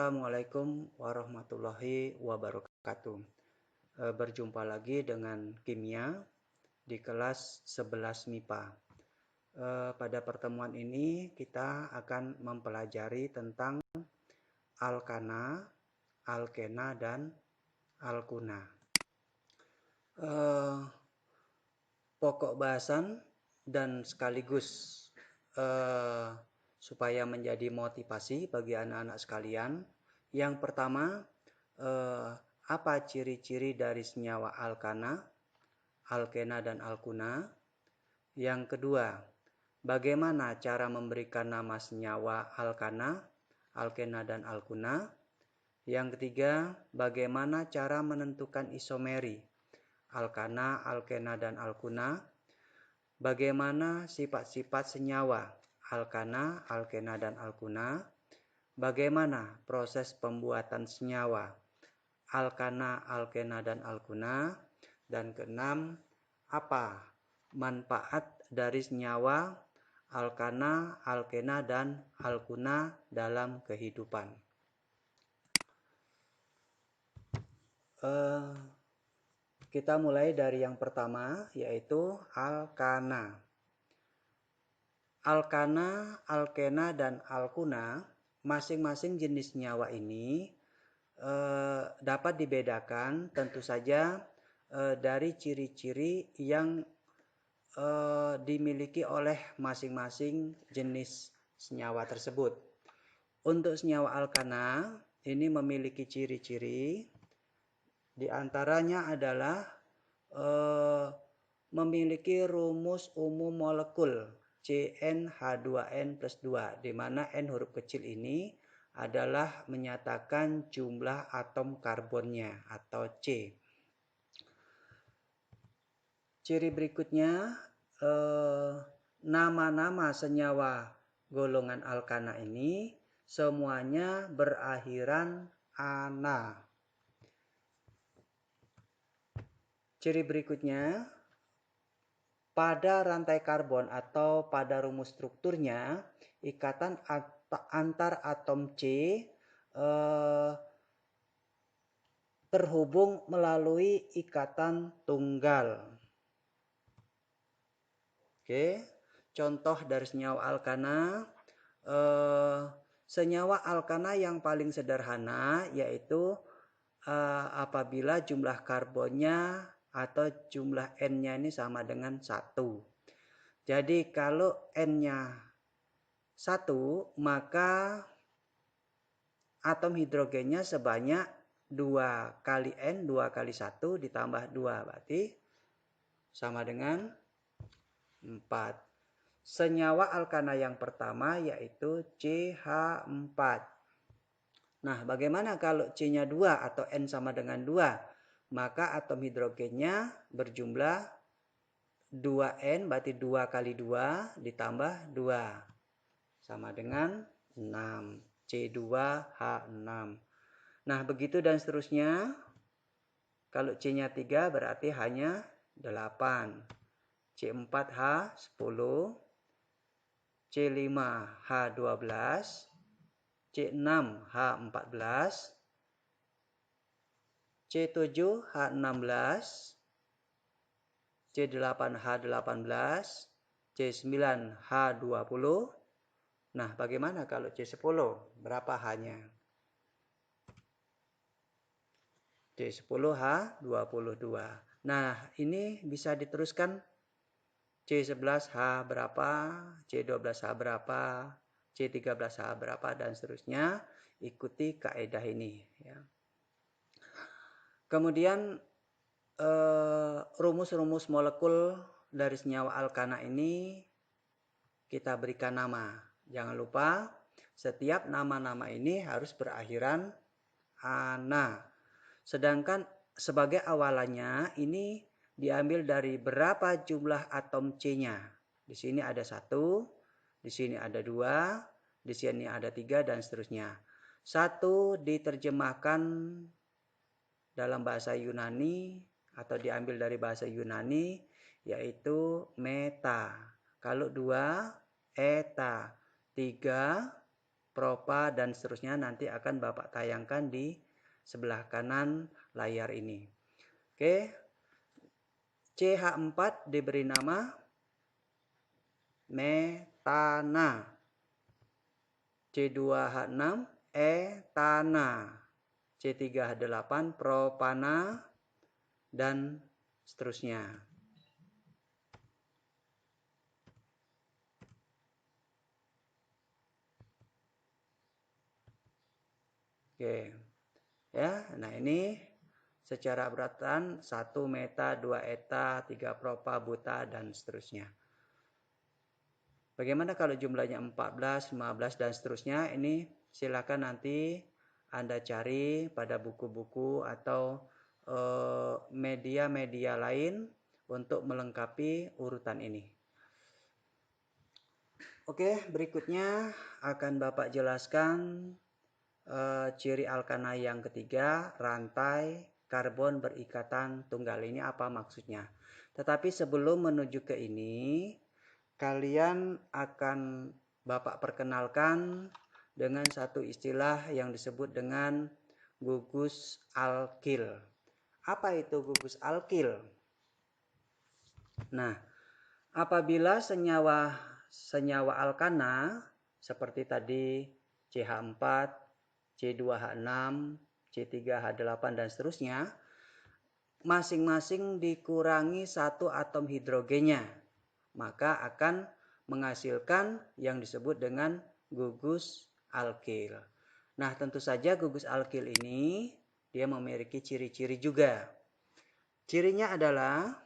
Assalamualaikum warahmatullahi wabarakatuh. Berjumpa lagi dengan kimia di kelas 11 MIPA. Pada pertemuan ini kita akan mempelajari tentang alkana, alkena, dan alkuna. Pokok bahasan dan sekaligus supaya menjadi motivasi bagi anak-anak sekalian. Yang pertama, apa ciri-ciri dari senyawa alkana, alkena, dan alkuna? Yang kedua, bagaimana cara memberikan nama senyawa alkana, alkena, dan alkuna? Yang ketiga, bagaimana cara menentukan isomeri alkana, alkena, dan alkuna? Bagaimana sifat-sifat senyawa alkana, alkena, dan alkuna? Bagaimana proses pembuatan senyawa alkana, alkena, dan alkuna? Dan keenam, apa manfaat dari senyawa alkana, alkena, dan alkuna dalam kehidupan? Kita mulai dari yang pertama, yaitu alkana. Alkana, alkena, dan alkuna, masing-masing jenis senyawa ini dapat dibedakan tentu saja dari ciri-ciri yang dimiliki oleh masing-masing jenis senyawa tersebut. Untuk senyawa alkana, ini memiliki ciri-ciri, di antaranya adalah memiliki rumus umum molekul CnH2n plus 2, di mana N huruf kecil ini adalah menyatakan jumlah atom karbonnya atau C. Ciri berikutnya, nama-nama senyawa golongan alkana ini semuanya berakhiran ana. Ciri berikutnya, pada rantai karbon atau pada rumus strukturnya, ikatan antar atom C terhubung melalui ikatan tunggal. Oke, contoh dari senyawa alkana. Senyawa alkana yang paling sederhana yaitu apabila jumlah karbonnya atau jumlah N-nya ini sama dengan 1. Jadi kalau N-nya 1, maka atom hidrogennya sebanyak 2 kali N, 2 kali 1 ditambah 2, berarti sama dengan 4. Senyawa alkana yang pertama yaitu CH4. Nah, bagaimana kalau C-nya 2 atau N sama dengan 2? Maka atom hidrogennya berjumlah 2N, berarti 2 kali 2 ditambah 2. Sama dengan 6. C2H6. Nah, begitu dan seterusnya. Kalau C-nya 3 berarti hanya 8. C4H10. C5H12. C6H14. C7H16, C8H18, C9H20. Nah, bagaimana kalau C10? Berapa H-nya? C10H22. Nah, ini bisa diteruskan. C11H berapa? C12H berapa? C13H berapa? Dan seterusnya. Ikuti kaidah ini, ya. Kemudian rumus-rumus molekul dari senyawa alkana ini kita berikan nama. Jangan lupa setiap nama-nama ini harus berakhiran ana. Sedangkan sebagai awalannya ini diambil dari berapa jumlah atom C-nya. Di sini ada 1, di sini ada 2, di sini ada 3, dan seterusnya. 1 diterjemahkan dalam bahasa Yunani atau diambil dari bahasa Yunani yaitu meta. Kalau 2 eta, 3 propa, dan seterusnya nanti akan Bapak tayangkan di sebelah kanan layar ini. Oke, CH4 diberi nama metana, C2H6 etana, C3H8 propana, dan seterusnya. Oke, ya, nah ini secara berurutan 1 meta, 2 eta, 3 propa, buta, dan seterusnya. Bagaimana kalau jumlahnya 14, 15, dan seterusnya? Ini silakan nanti Anda cari pada buku-buku atau media-media lain untuk melengkapi urutan ini. Oke, berikutnya akan Bapak jelaskan ciri alkana yang ketiga, rantai karbon berikatan tunggal. Ini apa maksudnya? Tetapi sebelum menuju ke ini, kalian akan Bapak perkenalkan dengan satu istilah yang disebut dengan gugus alkil. Apa itu gugus alkil? Nah, apabila senyawa alkana seperti tadi CH4, C2H6, C3H8, dan seterusnya, masing-masing dikurangi satu atom hidrogennya, maka akan menghasilkan yang disebut dengan gugus alkil. Nah, tentu saja gugus alkil ini dia memiliki ciri-ciri juga. Cirinya adalah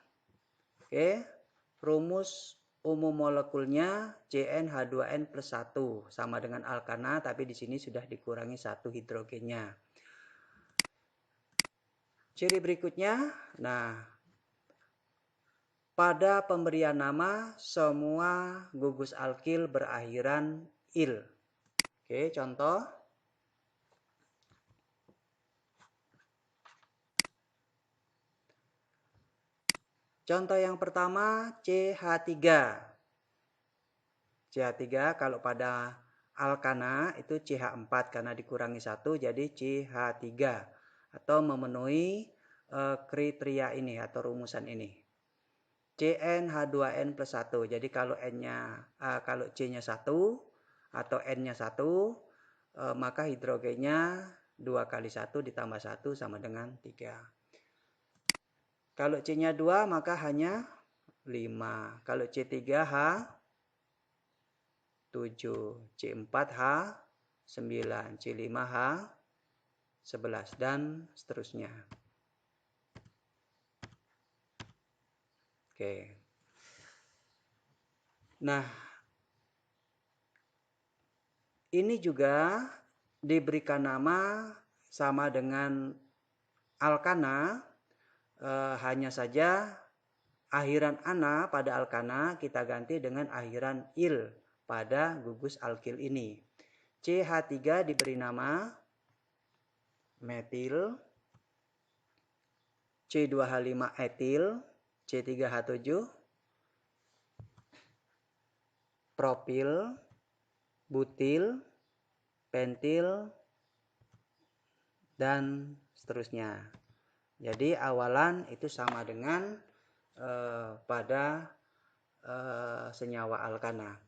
rumus umum molekulnya CnH2n plus 1 sama dengan alkana, tapi di sini sudah dikurangi satu hidrogennya. Ciri berikutnya, nah, pada pemberian nama semua gugus alkil berakhiran il. Oke, contoh. Contoh yang pertama CH3. CH3 kalau pada alkana itu CH4 karena dikurangi 1 jadi CH3 atau memenuhi kriteria ini atau rumusan ini. CnH2n plus 1. Jadi kalau kalau C-nya 1 atau N-nya 1 maka hidrogennya 2 kali 1 ditambah 1 sama dengan 3. Kalau C-nya 2 maka hanya 5. Kalau C3H 7, C4H 9, C5H 11, dan seterusnya. Oke. Nah, ini juga diberikan nama sama dengan alkana, hanya saja akhiran ana pada alkana kita ganti dengan akhiran il pada gugus alkil ini. CH3 diberi nama metil, C2H5 etil, C3H7 propil, butil, pentil, dan seterusnya. Jadi awalan itu sama dengan pada senyawa alkana.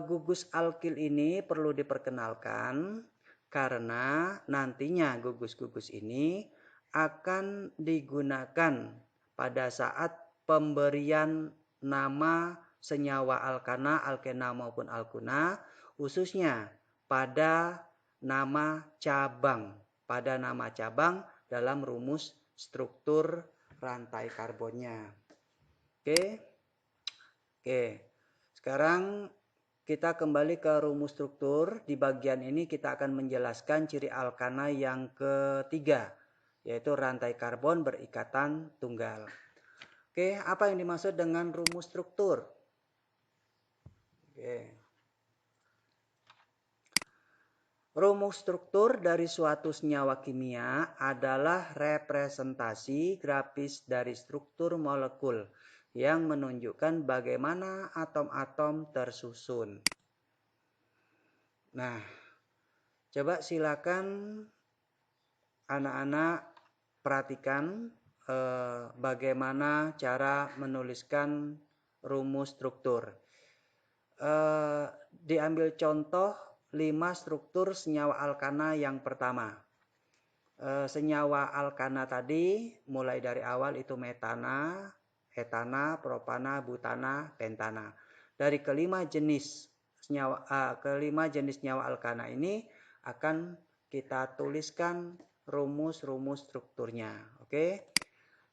Gugus alkil ini perlu diperkenalkan karena nantinya gugus-gugus ini akan digunakan pada saat pemberian nama senyawa alkana, alkena maupun alkuna, khususnya pada nama cabang. Pada nama cabang dalam rumus struktur rantai karbonnya. Oke. Sekarang kita kembali ke rumus struktur. Di bagian ini kita akan menjelaskan ciri alkana yang ketiga, yaitu rantai karbon berikatan tunggal. Oke, apa yang dimaksud dengan rumus struktur? Oke. Rumus struktur dari suatu senyawa kimia adalah representasi grafis dari struktur molekul yang menunjukkan bagaimana atom-atom tersusun. Nah, coba silakan anak-anak perhatikan bagaimana cara menuliskan rumus struktur. Diambil contoh 5 struktur senyawa alkana yang pertama. Senyawa alkana tadi mulai dari awal itu metana, etana, propana, butana, pentana. Dari kelima jenis senyawa alkana ini akan kita tuliskan rumus-rumus strukturnya. Oke.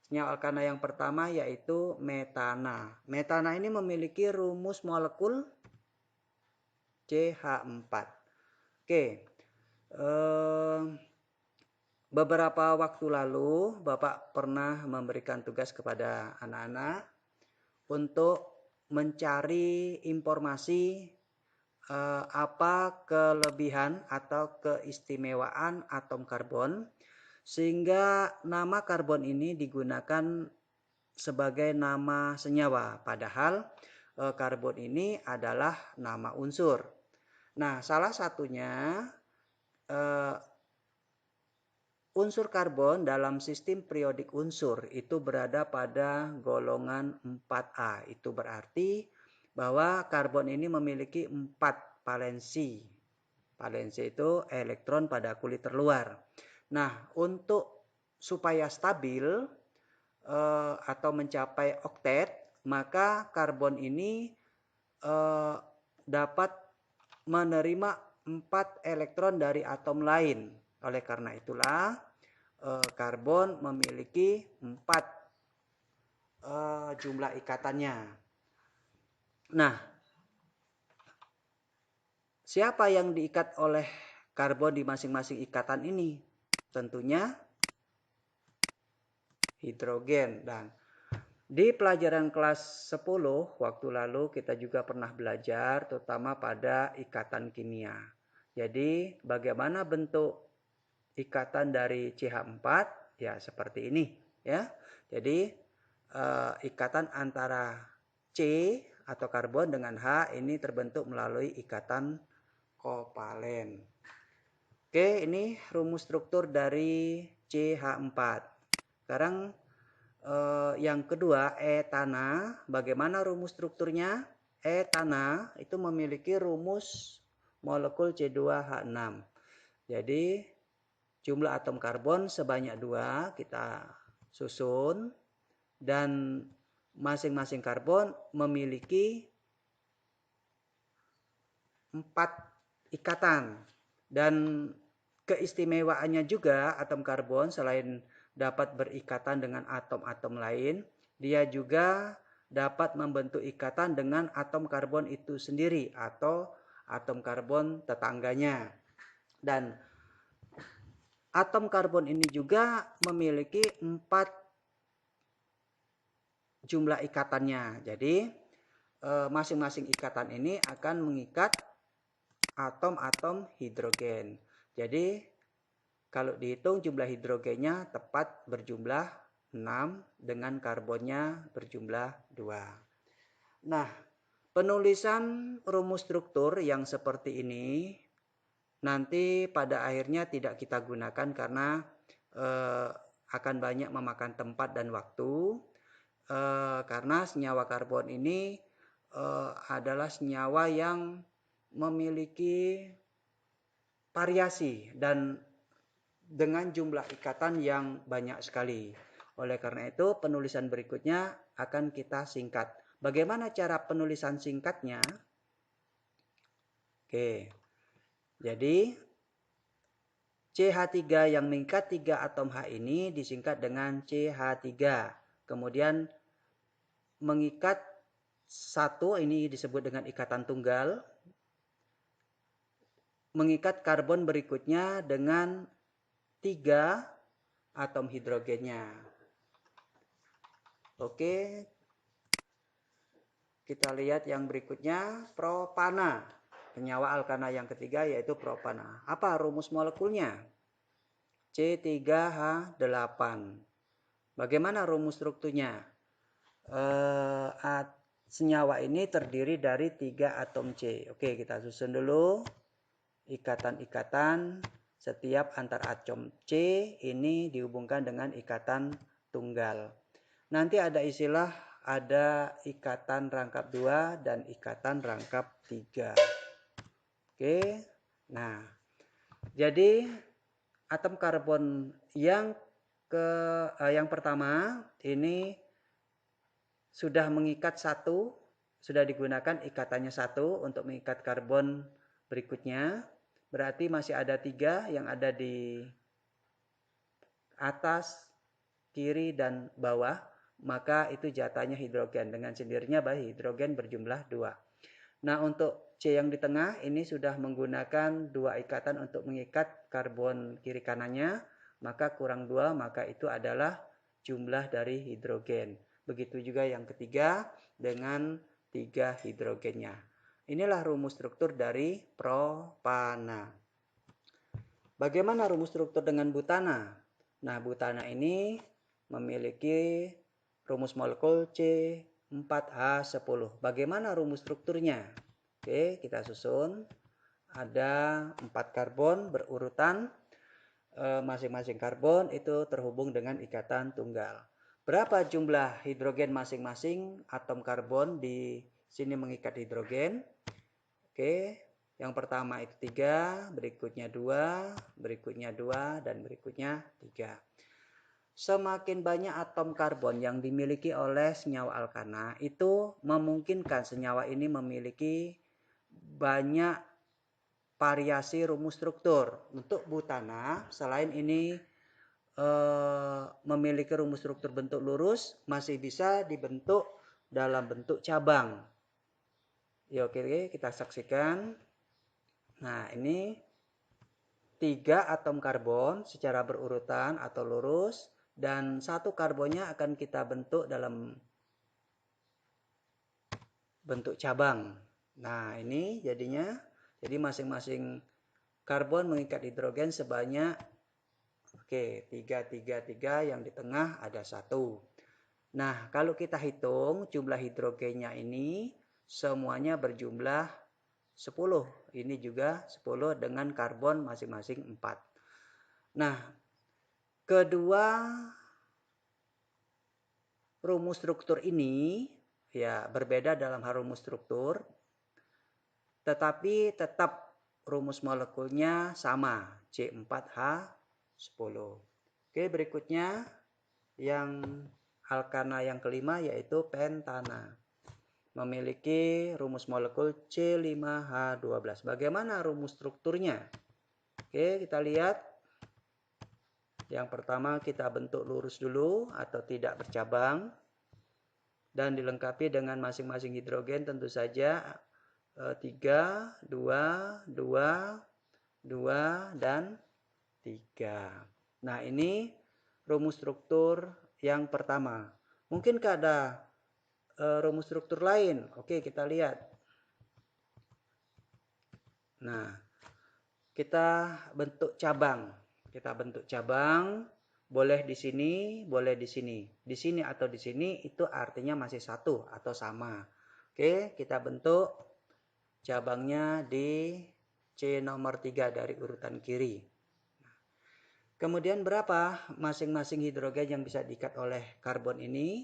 Senyawa alkana yang pertama yaitu metana. Metana ini memiliki rumus molekul CH4. Oke. Beberapa waktu lalu Bapak pernah memberikan tugas kepada anak-anak untuk mencari informasi apa kelebihan atau keistimewaan atom karbon sehingga nama karbon ini digunakan sebagai nama senyawa, padahal karbon ini adalah nama unsur. Nah, salah satunya unsur karbon dalam sistem periodik unsur itu berada pada golongan 4A. Itu berarti bahwa karbon ini memiliki 4 valensi. Valensi itu elektron pada kulit terluar. Nah, untuk supaya stabil atau mencapai oktet, maka karbon ini dapat menerima 4 elektron dari atom lain. Oleh karena itulah karbon memiliki 4 jumlah ikatannya. Nah, siapa yang diikat oleh karbon di masing-masing ikatan ini? Tentunya hidrogen. Dan di pelajaran kelas 10 waktu lalu kita juga pernah belajar terutama pada ikatan kimia. Jadi bagaimana bentuk ikatan dari CH4? Ya seperti ini ya. Jadi ikatan antara C atau karbon dengan H ini terbentuk melalui ikatan kovalen. Oke, ini rumus struktur dari CH4. Sekarang yang kedua, etana. Bagaimana rumus strukturnya? Etana itu memiliki rumus molekul C2H6. Jadi jumlah atom karbon sebanyak 2 kita susun dan masing-masing karbon memiliki 4 ikatan. Dan keistimewaannya juga atom karbon selain dapat berikatan dengan atom-atom lain, dia juga dapat membentuk ikatan dengan atom karbon itu sendiri atau atom karbon tetangganya. Dan atom karbon ini juga memiliki 4 jumlah ikatannya. Jadi masing-masing ikatan ini akan mengikat atom-atom hidrogen. Jadi kalau dihitung jumlah hidrogennya tepat berjumlah 6 dengan karbonnya berjumlah 2. Nah, penulisan rumus struktur yang seperti ini nanti pada akhirnya tidak kita gunakan karena akan banyak memakan tempat dan waktu karena senyawa karbon ini adalah senyawa yang memiliki variasi dan dengan jumlah ikatan yang banyak sekali. Oleh karena itu penulisan berikutnya akan kita singkat. Bagaimana cara penulisan singkatnya? Oke. Jadi CH3 yang mengikat 3 atom H ini disingkat dengan CH3. Kemudian mengikat 1 ini disebut dengan ikatan tunggal. Mengikat karbon berikutnya dengan 3 atom hidrogennya. Oke. Kita lihat yang berikutnya, propana. Senyawa alkana yang ketiga yaitu propana. Apa rumus molekulnya? C3H8. Bagaimana rumus strukturnya? Senyawa ini terdiri dari 3 atom C. Oke, kita susun dulu. ikatan-ikatan setiap antar atom C ini dihubungkan dengan ikatan tunggal. Nanti ada istilah ada ikatan rangkap 2 dan ikatan rangkap 3. Oke. Nah, jadi atom karbon yang pertama ini sudah mengikat satu, sudah digunakan ikatannya satu untuk mengikat karbon berikutnya. Berarti masih ada 3 yang ada di atas, kiri, dan bawah. Maka itu jatahnya hidrogen. Dengan sendirinya hidrogen berjumlah 2. Nah, untuk C yang di tengah ini sudah menggunakan 2 ikatan untuk mengikat karbon kiri kanannya. Maka kurang 2, maka itu adalah jumlah dari hidrogen. Begitu juga yang ketiga dengan 3 hidrogennya. Inilah rumus struktur dari propana. Bagaimana rumus struktur dengan butana? Nah, butana ini memiliki rumus molekul C4H10. Bagaimana rumus strukturnya? Oke, kita susun. Ada 4 karbon berurutan. Masing-masing karbon itu terhubung dengan ikatan tunggal. Berapa jumlah hidrogen masing-masing atom karbon di sini mengikat hidrogen? Oke, yang pertama itu 3, berikutnya 2, berikutnya 2, dan berikutnya 3. Semakin banyak atom karbon yang dimiliki oleh senyawa alkana, itu memungkinkan senyawa ini memiliki banyak variasi rumus struktur. Untuk butana, selain ini memiliki rumus struktur bentuk lurus, masih bisa dibentuk dalam bentuk cabang. Ya, oke, kita saksikan. Nah, ini 3 atom karbon secara berurutan atau lurus, dan 1 karbonnya akan kita bentuk dalam bentuk cabang. Nah, ini jadinya, jadi masing-masing karbon mengikat hidrogen sebanyak 3 yang di tengah ada 1. Nah, kalau kita hitung jumlah hidrogennya ini semuanya berjumlah 10. Ini juga 10 dengan karbon masing-masing 4. Nah, kedua rumus struktur ini ya berbeda dalam hal rumus struktur, tetapi tetap rumus molekulnya sama, C4H10. Oke, berikutnya yang alkana yang kelima yaitu pentana. Memiliki rumus molekul C5H12. Bagaimana rumus strukturnya? Oke, kita lihat. Yang pertama kita bentuk lurus dulu atau tidak bercabang. Dan dilengkapi dengan masing-masing hidrogen tentu saja 3, 2, 2, 2, dan 3. Nah, ini rumus struktur yang pertama. Mungkinkah ada rumus struktur lain? Oke, kita lihat. Nah, kita bentuk cabang. Kita bentuk cabang, boleh di sini, boleh di sini. Di sini atau di sini itu artinya masih satu atau sama. Oke, kita bentuk cabangnya di C nomor 3 dari urutan kiri. Kemudian berapa masing-masing hidrogen yang bisa diikat oleh karbon ini?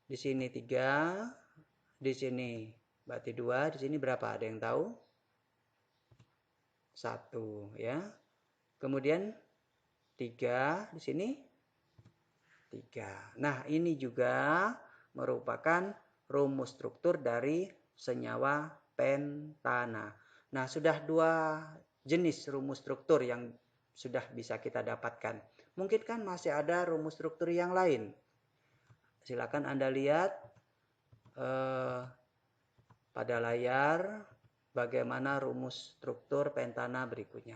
Di sini 3, di sini berarti 2, di sini berapa? Ada yang tahu? 1 ya. Kemudian 3 di sini 3. Nah, ini juga merupakan rumus struktur dari senyawa pentana. Nah, sudah 2 jenis rumus struktur yang sudah bisa kita dapatkan. Mungkin kan masih ada rumus struktur yang lain. Silakan Anda lihat pada layar bagaimana rumus struktur pentana berikutnya.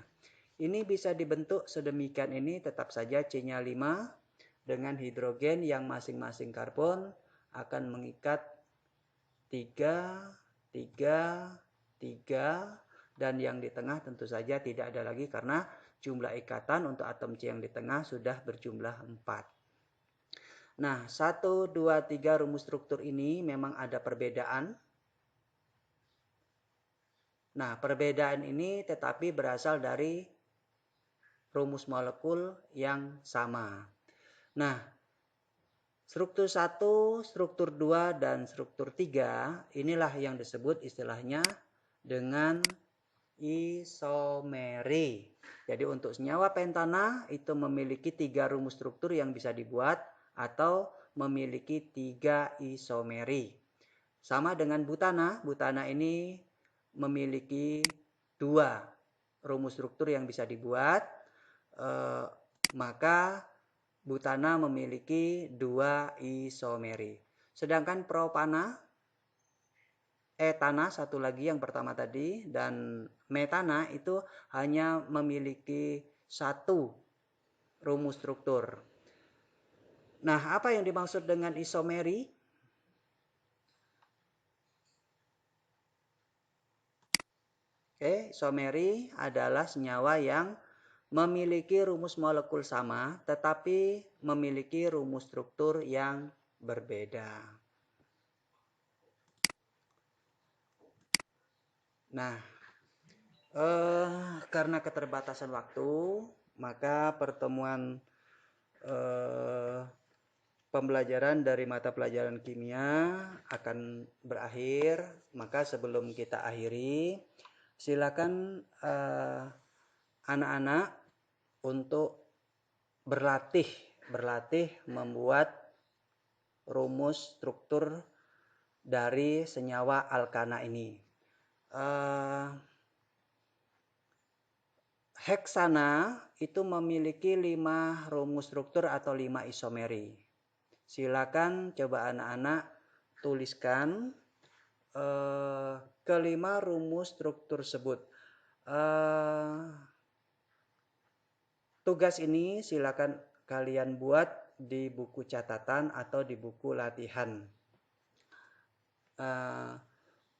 Ini bisa dibentuk sedemikian ini, tetap saja C-nya 5 dengan hidrogen yang masing-masing karbon akan mengikat 3, 3, 3, dan yang di tengah tentu saja tidak ada lagi karena jumlah ikatan untuk atom C yang di tengah sudah berjumlah 4. Nah, 1, 2, 3 rumus struktur ini memang ada perbedaan. Nah, perbedaan ini tetapi berasal dari rumus molekul yang sama. Nah, struktur 1, struktur 2, dan struktur 3 inilah yang disebut istilahnya dengan isomeri. Jadi untuk senyawa pentana itu memiliki 3 rumus struktur yang bisa dibuat atau memiliki 3 isomeri. Sama dengan butana, butana ini memiliki 2 rumus struktur yang bisa dibuat, maka butana memiliki 2 isomeri. Sedangkan propana, etana satu lagi yang pertama tadi, dan metana itu hanya memiliki 1 rumus struktur. Nah, apa yang dimaksud dengan isomeri? Oke, isomeri adalah senyawa yang memiliki rumus molekul sama tetapi memiliki rumus struktur yang berbeda. Nah, karena keterbatasan waktu, maka pertemuan pembelajaran dari mata pelajaran kimia akan berakhir. Maka sebelum kita akhiri, silakan anak-anak untuk berlatih membuat rumus struktur dari senyawa alkana ini. Heksana itu memiliki 5 rumus struktur atau 5 isomeri. Silakan coba anak-anak tuliskan kelima rumus struktur tersebut. Tugas ini silakan kalian buat di buku catatan atau di buku latihan.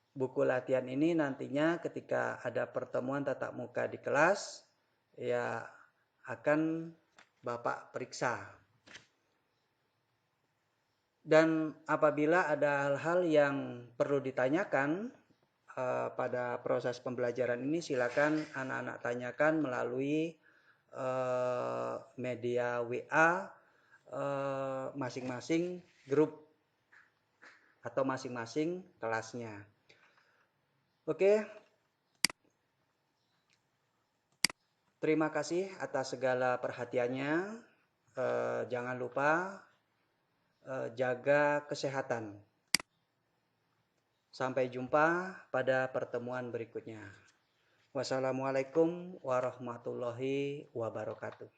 Buku latihan ini nantinya ketika ada pertemuan tatap muka di kelas, ya akan Bapak periksa. Dan apabila ada hal-hal yang perlu ditanyakan pada proses pembelajaran ini, silakan anak-anak tanyakan melalui media WA masing-masing grup atau masing-masing kelasnya. Oke. Terima kasih atas segala perhatiannya. Jangan lupa jaga kesehatan. Sampai jumpa pada pertemuan berikutnya. Wassalamualaikum warahmatullahi wabarakatuh.